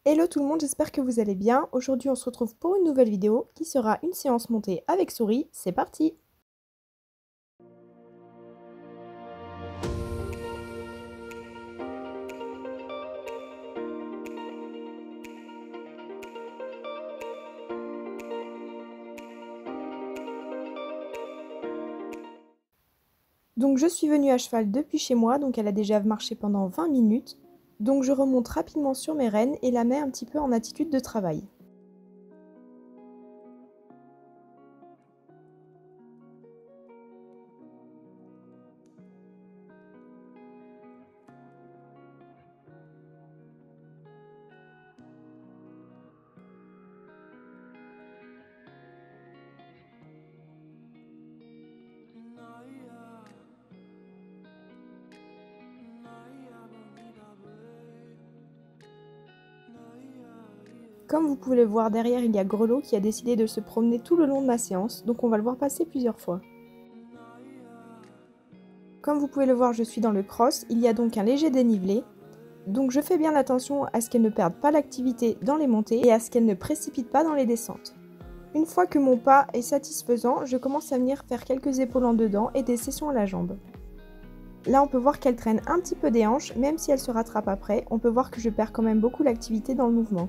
Hello tout le monde, j'espère que vous allez bien. Aujourd'hui on se retrouve pour une nouvelle vidéo qui sera une séance montée avec souris. C'est parti! Donc je suis venue à cheval depuis chez moi, donc elle a déjà marché pendant 20 minutes. Donc je remonte rapidement sur mes rênes et la mets un petit peu en attitude de travail. Comme vous pouvez le voir derrière, il y a Grelot qui a décidé de se promener tout le long de ma séance, donc on va le voir passer plusieurs fois. Comme vous pouvez le voir, je suis dans le cross, il y a donc un léger dénivelé. Donc je fais bien attention à ce qu'elle ne perde pas l'activité dans les montées et à ce qu'elle ne précipite pas dans les descentes. Une fois que mon pas est satisfaisant, je commence à venir faire quelques épaules en dedans et des sessions à la jambe. Là on peut voir qu'elle traîne un petit peu des hanches, même si elle se rattrape après, on peut voir que je perds quand même beaucoup l'activité dans le mouvement.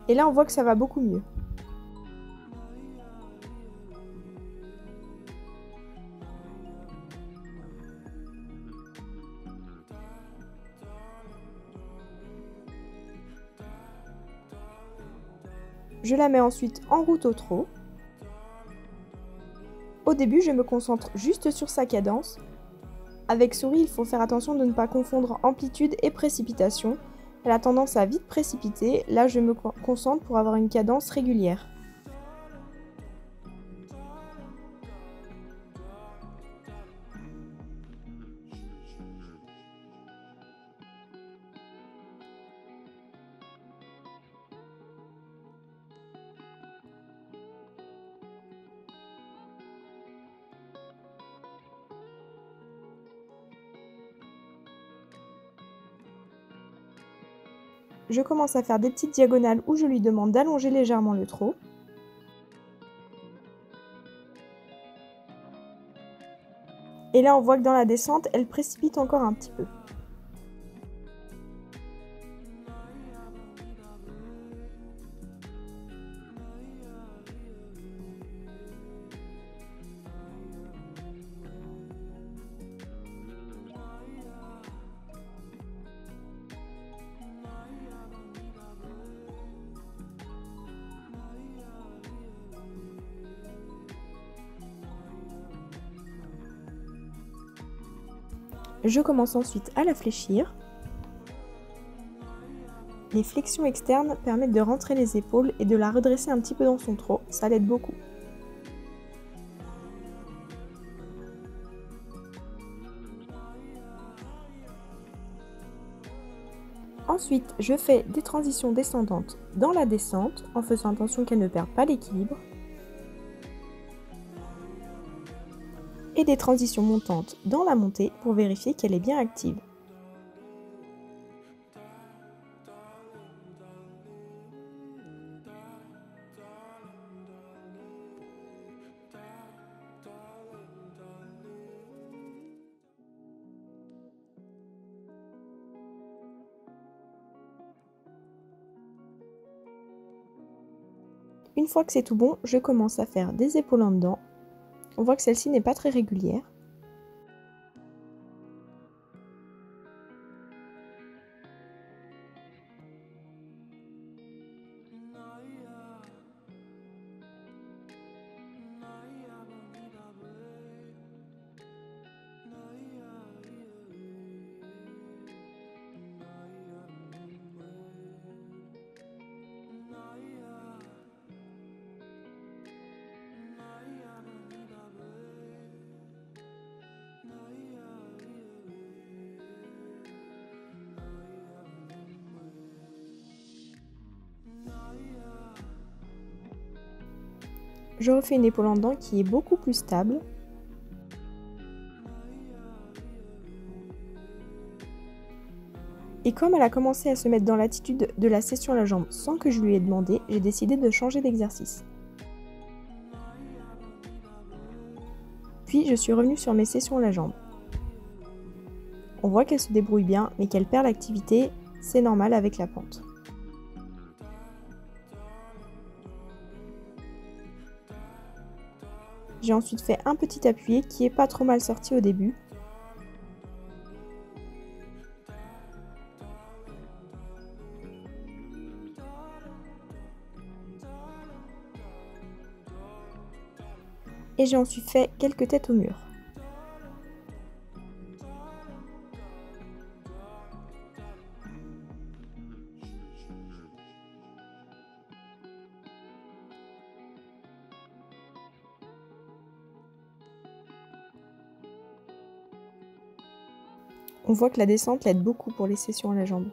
Et là on voit que ça va beaucoup mieux. Je la mets ensuite en route au trot. Au début, je me concentre juste sur sa cadence. Avec souris, il faut faire attention de ne pas confondre amplitude et précipitation. Elle a tendance à vite précipiter, là je me concentre pour avoir une cadence régulière. Je commence à faire des petites diagonales où je lui demande d'allonger légèrement le trot. Et là on voit que dans la descente, elle précipite encore un petit peu. Je commence ensuite à la fléchir. Les flexions externes permettent de rentrer les épaules et de la redresser un petit peu dans son trot, ça l'aide beaucoup. Ensuite, je fais des transitions descendantes dans la descente en faisant attention qu'elle ne perde pas l'équilibre. Et des transitions montantes dans la montée pour vérifier qu'elle est bien active. Une fois que c'est tout bon, je commence à faire des épaules en dedans. On voit que celle-ci n'est pas très régulière. je refais une épaule en dents qui est beaucoup plus stable. Et comme elle a commencé à se mettre dans l'attitude de la session à la jambe sans que je lui ai demandé, j'ai décidé de changer d'exercice. Puis je suis revenue sur mes sessions à la jambe. On voit qu'elle se débrouille bien, mais qu'elle perd l'activité, c'est normal avec la pente. J'ai ensuite fait un petit appuyé qui est pas trop mal sorti au début. Et j'ai ensuite fait quelques têtes au mur. On voit que la descente l'aide beaucoup pour les sessions à la jambe.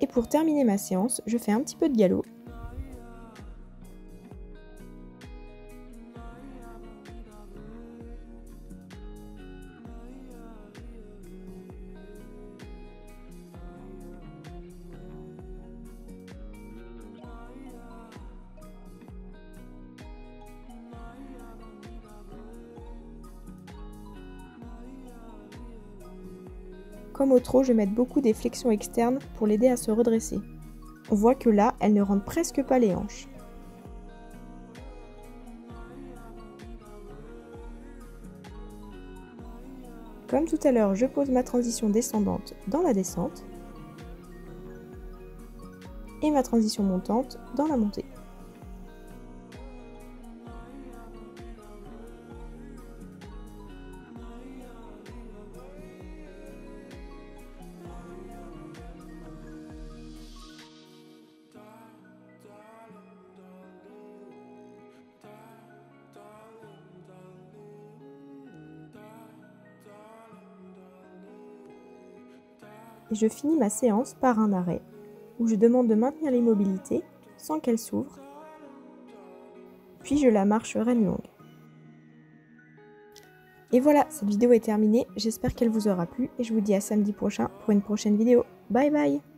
Et pour terminer ma séance, je fais un petit peu de galop. Comme au trot, je mets beaucoup des flexions externes pour l'aider à se redresser. On voit que là, elle ne rentre presque pas les hanches. Comme tout à l'heure, je pose ma transition descendante dans la descente et ma transition montante dans la montée. Et je finis ma séance par un arrêt, où je demande de maintenir l'immobilité sans qu'elle s'ouvre, puis je la marche reine longue. Et voilà, cette vidéo est terminée, j'espère qu'elle vous aura plu et je vous dis à samedi prochain pour une prochaine vidéo. Bye bye!